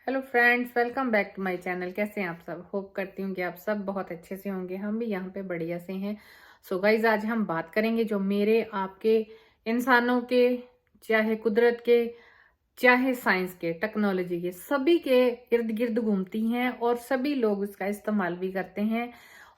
Hello friends, welcome back to my channel. कैसे हैं आप सब? होप करती हूँ कि आप सब बहुत अच्छे से होंगे। हम भी यहाँ पे बढ़िया से हैं। सो गाइज, आज हम बात करेंगे जो मेरे आपके इंसानों के, चाहे कुदरत के, चाहे साइंस के, टेक्नोलॉजी के, सभी के इर्द गिर्द घूमती हैं और सभी लोग उसका इस्तेमाल भी करते हैं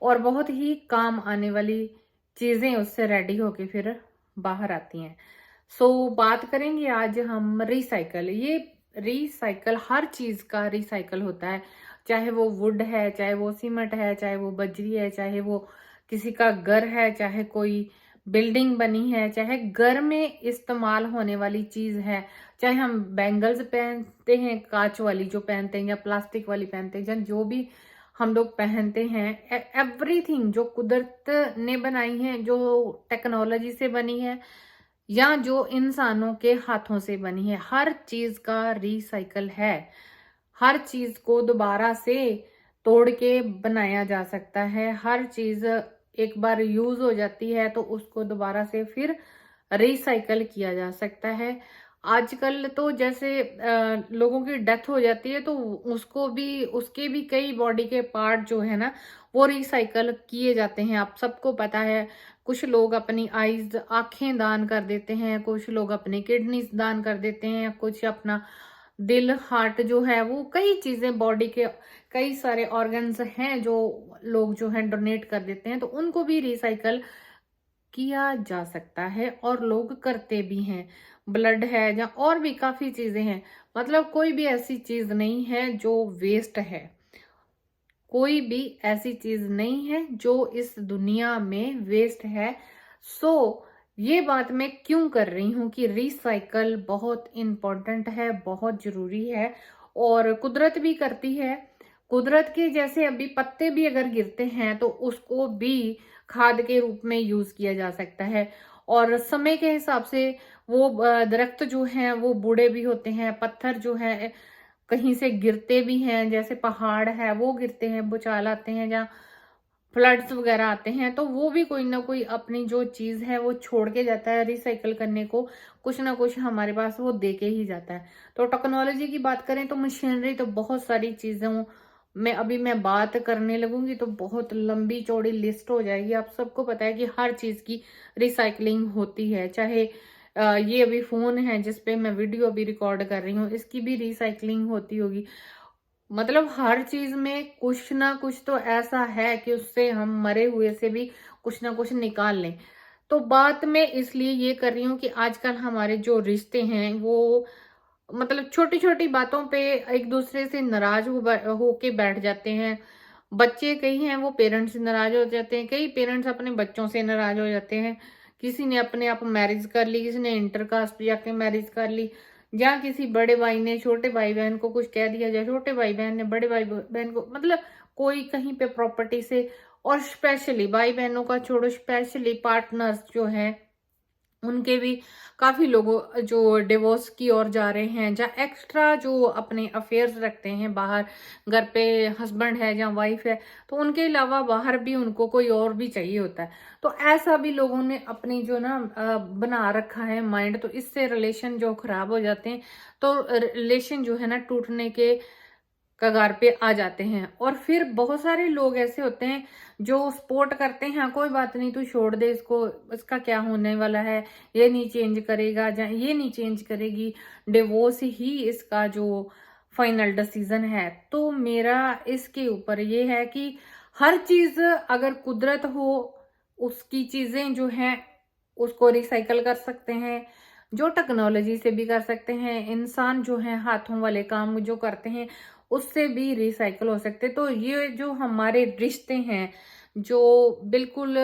और बहुत ही काम आने वाली चीजें उससे रेडी होके फिर बाहर आती हैं। बात करेंगे आज हम रिसाइकल। ये रिसाइकल, हर चीज का रिसाइकल होता है, चाहे वो वुड है, चाहे वो सीमेंट है, चाहे वो बजरी है, चाहे वो किसी का घर है, चाहे कोई बिल्डिंग बनी है, चाहे घर में इस्तेमाल होने वाली चीज है, चाहे हम बैंगल्स पहनते हैं, कांच वाली जो पहनते हैं या प्लास्टिक वाली पहनते हैं, या जो भी हम लोग पहनते हैं, एवरीथिंग जो कुदरत ने बनाई है, जो टेक्नोलॉजी से बनी है या जो इंसानों के हाथों से बनी है, हर चीज का रिसाइकल है। हर चीज को दोबारा से तोड़ के बनाया जा सकता है। हर चीज एक बार यूज हो जाती है तो उसको दोबारा से फिर रिसाइकल किया जा सकता है। आजकल तो जैसे लोगों की डेथ हो जाती है तो उसको भी, उसके भी कई बॉडी के पार्ट जो है ना, वो रिसाइकल किए जाते हैं। आप सबको पता है, कुछ लोग अपनी आईज, आंखें दान कर देते हैं, कुछ लोग अपनी किडनीज दान कर देते हैं, कुछ अपना दिल, हार्ट जो है, वो कई चीजें बॉडी के कई सारे ऑर्गन्स हैं जो लोग जो है डोनेट कर देते हैं, तो उनको भी रिसाइकल किया जा सकता है और लोग करते भी हैं। ब्लड है या और भी काफी चीजें हैं, मतलब कोई भी ऐसी चीज नहीं है जो वेस्ट है। कोई भी ऐसी चीज नहीं है जो इस दुनिया में वेस्ट है। सो ये बात मैं क्यों कर रही हूँ कि रिसाइकल बहुत इम्पोर्टेंट है, बहुत जरूरी है और कुदरत भी करती है। कुदरत के जैसे अभी पत्ते भी अगर गिरते हैं तो उसको भी खाद के रूप में यूज किया जा सकता है। और समय के हिसाब से वो दरख्त जो हैं वो बूढ़े भी होते हैं, पत्थर जो है कहीं से गिरते भी हैं, जैसे पहाड़ है वो गिरते हैं, भूचाल आते हैं या फ्लड्स वगैरह आते हैं, तो वो भी कोई ना कोई अपनी जो चीज है वो छोड़ के जाता है रिसाइकल करने को। कुछ ना कुछ हमारे पास वो दे के ही जाता है। तो टेक्नोलॉजी की बात करें तो मशीनरी तो बहुत सारी चीजों में अभी मैं बात करने लगूंगी तो बहुत लंबी चौड़ी लिस्ट हो जाएगी। आप सबको पता है कि हर चीज की रिसाइकलिंग होती है। चाहे ये अभी फोन है जिसपे मैं वीडियो अभी रिकॉर्ड कर रही हूँ, इसकी भी रिसाइकलिंग होती होगी। मतलब हर चीज में कुछ ना कुछ तो ऐसा है कि उससे हम मरे हुए से भी कुछ ना कुछ निकाल लें। तो बात मैं इसलिए ये कर रही हूँ कि आजकल हमारे जो रिश्ते हैं वो, मतलब छोटी छोटी बातों पे एक दूसरे से नाराज होके बैठ जाते हैं। बच्चे कई हैं वो पेरेंट्स से नाराज हो जाते हैं, कई पेरेंट्स अपने बच्चों से नाराज हो जाते हैं। किसी ने अपने आप मैरिज कर ली, किसी ने इंटरकास्ट जाके मैरिज कर ली, या किसी बड़े भाई ने छोटे भाई बहन को कुछ कह दिया, या छोटे भाई बहन ने बड़े भाई बहन को, मतलब कोई कहीं पे प्रॉपर्टी से। और स्पेशली भाई बहनों का छोड़ो, स्पेशली पार्टनर्स जो हैं उनके भी काफी लोगों जो डिवोर्स की ओर जा रहे हैं, या एक्स्ट्रा जो अपने अफेयर्स रखते हैं बाहर, घर पे हस्बैंड है या वाइफ है तो उनके अलावा बाहर भी उनको कोई और भी चाहिए होता है। तो ऐसा भी लोगों ने अपनी जो ना बना रखा है माइंड, तो इससे रिलेशन जो खराब हो जाते हैं, तो रिलेशन जो है ना टूटने के कगार पे आ जाते हैं। और फिर बहुत सारे लोग ऐसे होते हैं जो सपोर्ट करते हैं, "हाँ, कोई बात नहीं, तू छोड़ दे इसको, इसका क्या होने वाला है, ये नहीं चेंज करेगा या ये नहीं चेंज करेगी, डिवोर्स ही इसका जो फाइनल डिसीजन है।" तो मेरा इसके ऊपर ये है कि हर चीज अगर कुदरत हो, उसकी चीजें जो हैं उसको रिसाइकल कर सकते हैं, जो टेक्नोलॉजी से भी कर सकते हैं, इंसान जो है हाथों वाले काम जो करते हैं उससे भी रिसाइकल हो सकते। तो ये जो हमारे रिश्ते हैं जो बिल्कुल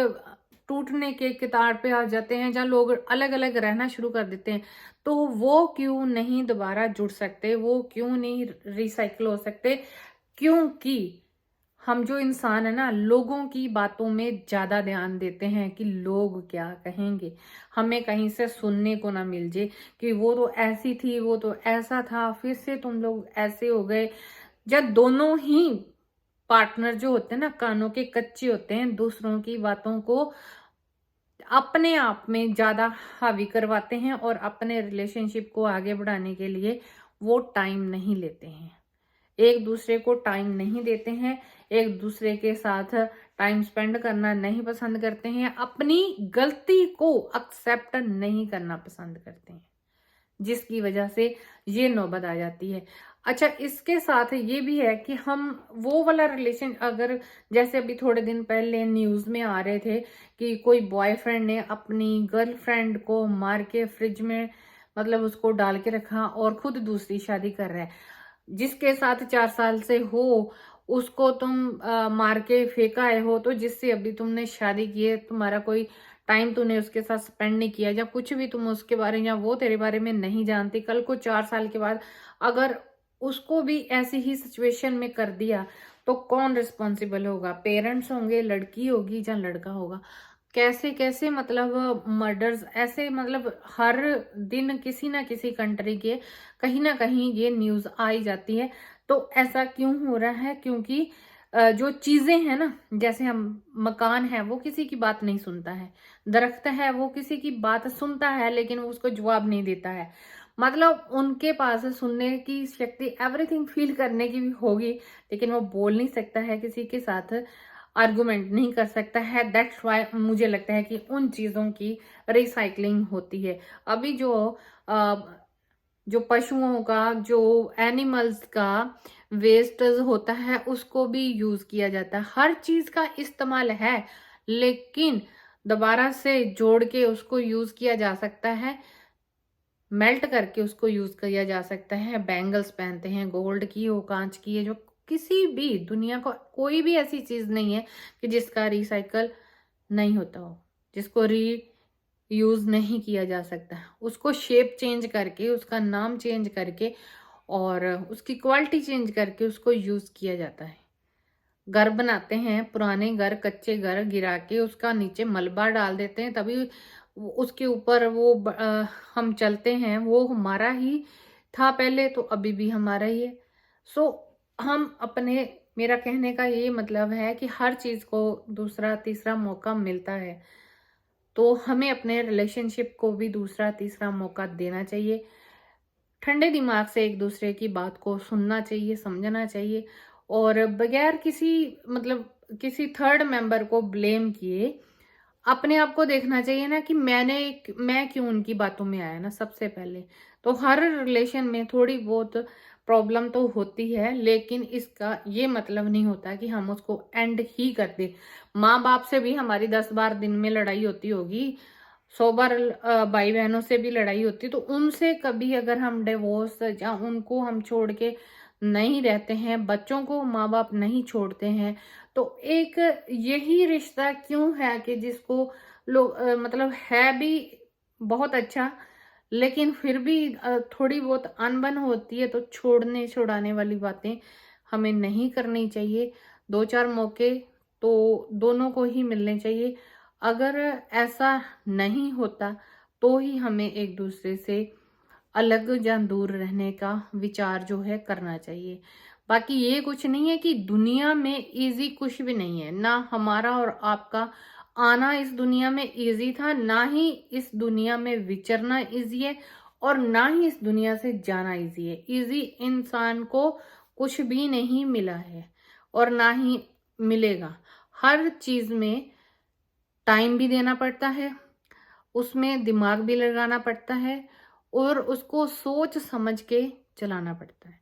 टूटने के कतार पे आ जाते हैं, जहाँ लोग अलग अलग रहना शुरू कर देते हैं, तो वो क्यों नहीं दोबारा जुड़ सकते, वो क्यों नहीं रिसाइकल हो सकते? क्योंकि हम जो इंसान है ना, लोगों की बातों में ज्यादा ध्यान देते हैं कि लोग क्या कहेंगे, हमें कहीं से सुनने को ना मिल जाए कि वो तो ऐसी थी, वो तो ऐसा था, फिर से तुम लोग ऐसे हो गए। जब दोनों ही पार्टनर जो होते हैं ना कानों के कच्चे होते हैं, दूसरों की बातों को अपने आप में ज्यादा हावी करवाते हैं और अपने रिलेशनशिप को आगे बढ़ाने के लिए वो टाइम नहीं लेते हैं। एक दूसरे को टाइम नहीं देते हैं, एक दूसरे के साथ टाइम स्पेंड करना नहीं पसंद करते हैं, अपनी गलती को एक्सेप्ट नहीं करना पसंद करते हैं, जिसकी वजह से ये नौबत आ जाती है। अच्छा, इसके साथ ये भी है कि हम वो वाला रिलेशन, अगर जैसे अभी थोड़े दिन पहले न्यूज में आ रहे थे कि कोई बॉयफ्रेंड ने अपनी गर्लफ्रेंड को मार के फ्रिज में मतलब उसको डाल के रखा और खुद दूसरी शादी कर रहा है, जिसके साथ 4 साल से हो उसको तुम मार के फेंका है हो, तो जिससे अभी तुमने शादी की है, तुम्हारा कोई टाइम तूने उसके साथ स्पेंड नहीं किया, या कुछ भी तुम उसके बारे में या वो तेरे बारे में नहीं जानती, कल को 4 साल के बाद अगर उसको भी ऐसी ही सिचुएशन में कर दिया तो कौन रिस्पॉन्सिबल होगा? पेरेंट्स होंगे, लड़की होगी या लड़का होगा? कैसे कैसे मतलब मर्डर्स ऐसे मतलब हर दिन किसी ना किसी कंट्री के कहीं ना कहीं ये न्यूज आई जाती है। तो ऐसा क्यों हो रहा है? क्योंकि जो चीजें हैं ना, जैसे हम मकान है वो किसी की बात नहीं सुनता है, दरख्त है वो किसी की बात सुनता है लेकिन वो उसको जवाब नहीं देता है। मतलब उनके पास सुनने की शक्ति, एवरीथिंग फील करने की भी होगी, लेकिन वो बोल नहीं सकता है, किसी के साथ आर्गुमेंट नहीं कर सकता है। दैट्स वाई मुझे लगता है कि उन चीजों की रिसाइकलिंग होती है। अभी अ, जो पशुओं का, जो एनिमल्स का वेस्ट होता है उसको भी यूज किया जाता है। हर चीज का इस्तेमाल है, लेकिन दोबारा से जोड़ के उसको यूज किया जा सकता है, मेल्ट करके उसको यूज किया जा सकता है। बैंगल्स पहनते हैं, गोल्ड की हो, कांच की है, जो किसी भी दुनिया को कोई भी ऐसी चीज नहीं है कि जिसका रिसाइकल नहीं होता हो, जिसको री यूज नहीं किया जा सकता। उसको शेप चेंज करके, उसका नाम चेंज करके और उसकी क्वालिटी चेंज करके उसको यूज किया जाता है। घर बनाते हैं, पुराने घर, कच्चे घर गिरा के उसका नीचे मलबा डाल देते हैं, तभी उसके ऊपर हम चलते हैं। वो हमारा ही था पहले, तो अभी भी हमारा ही है। सो हम अपने, मेरा कहने का ये मतलब है कि हर चीज को दूसरा तीसरा मौका मिलता है, तो हमें अपने रिलेशनशिप को भी दूसरा तीसरा मौका देना चाहिए। ठंडे दिमाग से एक दूसरे की बात को सुनना चाहिए, समझना चाहिए, और बगैर किसी मतलब किसी थर्ड मेंबर को ब्लेम किए अपने आप को देखना चाहिए ना कि मैं क्यों उनकी बातों में आया ना। सबसे पहले तो हर रिलेशन में थोड़ी बहुत प्रॉब्लम तो होती है, लेकिन इसका ये मतलब नहीं होता कि हम उसको एंड ही कर दे। माँ बाप से भी हमारी 10 बार दिन में लड़ाई होती होगी, 100 बार भाई बहनों से भी लड़ाई होती, तो उनसे कभी अगर हम डिवोर्स या उनको हम छोड़ के नहीं रहते हैं, बच्चों को माँ बाप नहीं छोड़ते हैं, तो एक यही रिश्ता क्यों है कि जिसको लोग मतलब है भी बहुत अच्छा, लेकिन फिर भी थोड़ी बहुत अनबन होती है, तो छोड़ने छुड़ाने वाली बातें हमें नहीं करनी चाहिए। 2-4 मौके तो दोनों को ही मिलने चाहिए। अगर ऐसा नहीं होता तो ही हमें एक दूसरे से अलग या दूर रहने का विचार जो है करना चाहिए। बाकी ये कुछ नहीं है कि दुनिया में इजी कुछ भी नहीं है, ना हमारा और आपका आना इस दुनिया में इजी था, ना ही इस दुनिया में विचरना इजी है, और ना ही इस दुनिया से जाना इजी है। इजी इंसान को कुछ भी नहीं मिला है और ना ही मिलेगा। हर चीज में टाइम भी देना पड़ता है, उसमें दिमाग भी लगाना पड़ता है, और उसको सोच समझ के चलाना पड़ता है।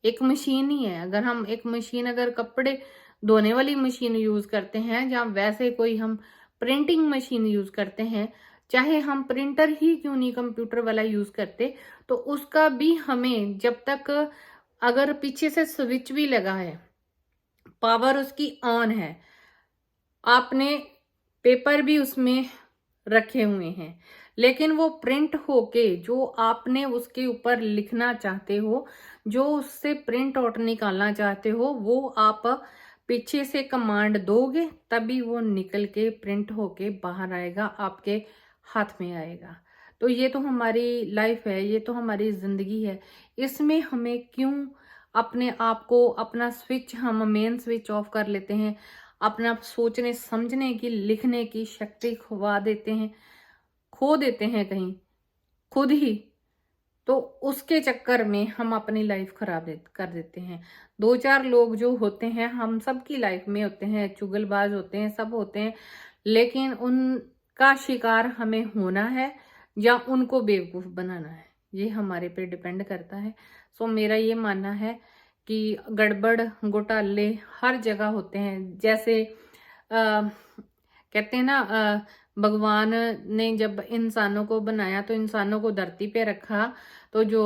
एक मशीन ही है, अगर हम एक मशीन, अगर कपड़े धोने वाली मशीन यूज करते हैं या वैसे कोई हम प्रिंटिंग मशीन यूज करते हैं, चाहे हम प्रिंटर ही क्यों नहीं कंप्यूटर वाला यूज करते, तो उसका भी हमें जब तक, अगर पीछे से स्विच भी लगा है, पावर उसकी ऑन है, आपने पेपर भी उसमें रखे हुए हैं, लेकिन वो प्रिंट होके जो आपने उसके ऊपर लिखना चाहते हो, जो उससे प्रिंट आउट निकालना चाहते हो, वो आप पीछे से कमांड दोगे तभी वो निकल के प्रिंट होके बाहर आएगा, आपके हाथ में आएगा। तो ये तो हमारी लाइफ है, ये तो हमारी जिंदगी है। इसमें हमें क्यों अपने आप को, अपना स्विच, हम मेन स्विच ऑफ कर लेते हैं, अपना सोचने समझने की, लिखने की शक्ति खो देते हैं कहीं खुद ही। तो उसके चक्कर में हम अपनी लाइफ खराब कर देते हैं। 2-4 लोग जो होते हैं हम सबकी लाइफ में होते हैं, चुगलबाज होते हैं, सब होते हैं, लेकिन उनका शिकार हमें होना है या उनको बेवकूफ़ बनाना है, ये हमारे पे डिपेंड करता है। सो मेरा ये मानना है कि गड़बड़ घोटाले हर जगह होते हैं। जैसे कहते हैं ना, भगवान ने जब इंसानों को बनाया तो इंसानों को धरती पे रखा, तो जो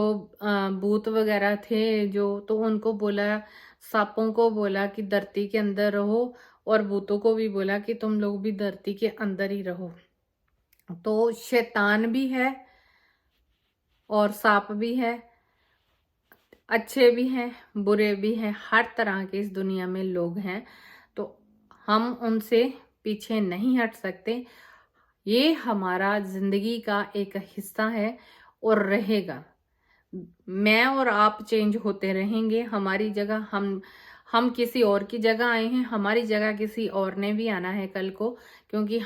भूत वगैरह थे जो, तो उनको बोला, सांपों को बोला कि धरती के अंदर रहो, और भूतों को भी बोला कि तुम लोग भी धरती के अंदर ही रहो। तो शैतान भी है और सांप भी है, अच्छे भी हैं, बुरे भी हैं, हर तरह के इस दुनिया में लोग हैं। तो हम उनसे पीछे नहीं हट सकते। ये हमारा जिंदगी का एक हिस्सा है और रहेगा। मैं और आप चेंज होते रहेंगे। हमारी जगह हम किसी और की जगह आए हैं, हमारी जगह किसी और ने भी आना है कल को, क्योंकि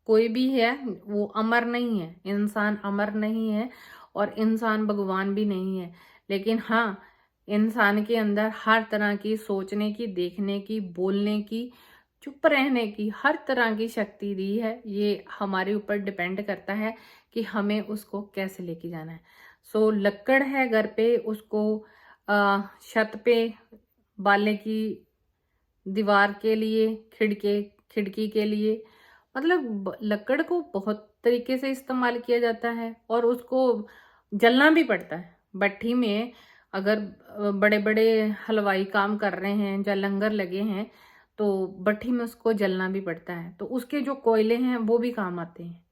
कोई भी है वो अमर नहीं है, इंसान अमर नहीं है और इंसान भगवान भी नहीं है। लेकिन हाँ, इंसान के अंदर हर तरह की सोचने की, देखने की, बोलने की, चुप रहने की, हर तरह की शक्ति दी है। ये हमारे ऊपर डिपेंड करता है कि हमें उसको कैसे लेके जाना है। सो लक्कड़ है घर पे, उसको छत पे, बाले की दीवार के लिए, खिड़की के लिए, मतलब लकड़ को बहुत तरीके से इस्तेमाल किया जाता है और उसको जलना भी पड़ता है। भट्ठी में अगर बड़े बड़े हलवाई काम कर रहे हैं या लंगर लगे हैं तो भट्ठी में उसको जलना भी पड़ता है, तो उसके जो कोयले हैं वो भी काम आते हैं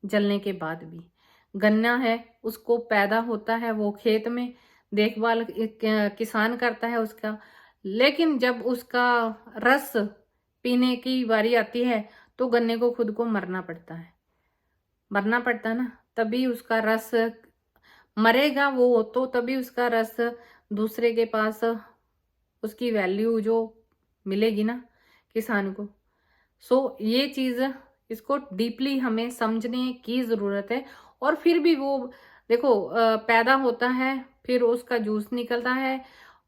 जलने के बाद भी। गन्ना है, उसको पैदा होता है वो खेत में, देखभाल किसान करता है उसका, लेकिन जब उसका रस पीने की बारी आती है तो गन्ने को खुद को मरना पड़ता है, मरना पड़ता है ना, तभी उसका रस मरेगा वो, तो तभी उसका रस दूसरे के पास उसकी वैल्यू जो मिलेगी ना किसान को। सो ये चीज़, इसको डीपली हमें समझने की ज़रूरत है। और फिर भी वो देखो पैदा होता है, फिर उसका जूस निकलता है,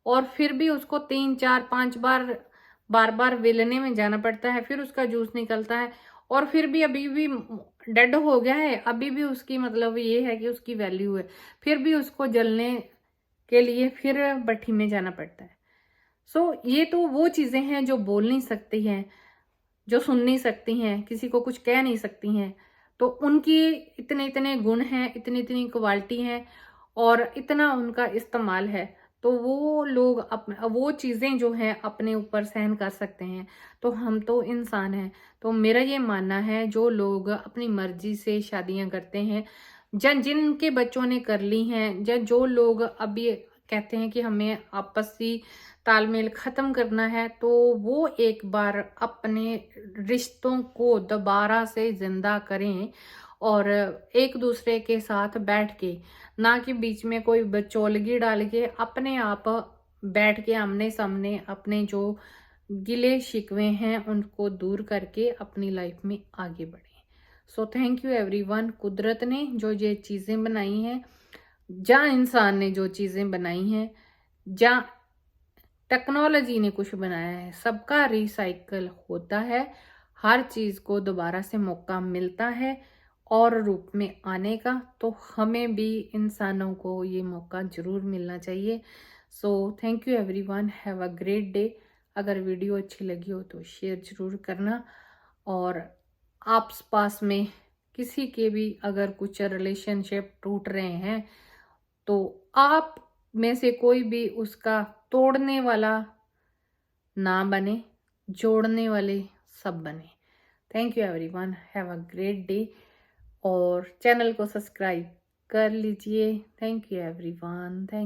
और फिर भी उसको 3 4 5 बार बार बार वेलने में जाना पड़ता है, फिर उसका जूस निकलता है, और फिर भी अभी भी डेड हो गया है, अभी भी उसकी मतलब ये है कि उसकी वैल्यू है, फिर भी उसको जलने के लिए फिर भट्ठी में जाना पड़ता है। सो ये तो वो चीज़ें हैं जो बोल नहीं सकती हैं, जो सुन नहीं सकती हैं, किसी को कुछ कह नहीं सकती हैं, तो उनकी इतने इतने गुण हैं, इतनी इतनी क्वालिटी है और इतना उनका इस्तेमाल है, तो वो लोग वो चीज़ें जो हैं अपने ऊपर सहन कर सकते हैं। तो हम तो इंसान हैं। तो मेरा ये मानना है, जो लोग अपनी मर्जी से शादियां करते हैं, जिनके बच्चों ने कर ली हैं, या जो लोग अभी कहते हैं कि हमें आपसी तालमेल खत्म करना है, तो वो एक बार अपने रिश्तों को दोबारा से जिंदा करें और एक दूसरे के साथ बैठ के, ना कि बीच में कोई बचौलगी डाल के, अपने आप बैठ के आमने सामने अपने जो गिले शिकवे हैं उनको दूर करके अपनी लाइफ में आगे बढ़े। So thank you everyone. कुदरत ने जो ये चीज़ें बनाई हैं, या इंसान ने जो चीज़ें बनाई हैं, या टेक्नोलॉजी ने कुछ बनाया है, सबका रिसाइकल होता है। हर चीज़ को दोबारा से मौका मिलता है और रूप में आने का, तो हमें भी इंसानों को ये मौका ज़रूर मिलना चाहिए। So thank you everyone, have a great day. अगर वीडियो अच्छी लगी हो तो शेयर ज़रूर करना, और आस पास में किसी के भी अगर कुछ रिलेशनशिप टूट रहे हैं तो आप में से कोई भी उसका तोड़ने वाला ना बने, जोड़ने वाले सब बने। Thank you everyone, have a great day, और चैनल को सब्सक्राइब कर लीजिए। Thank you everyone, thank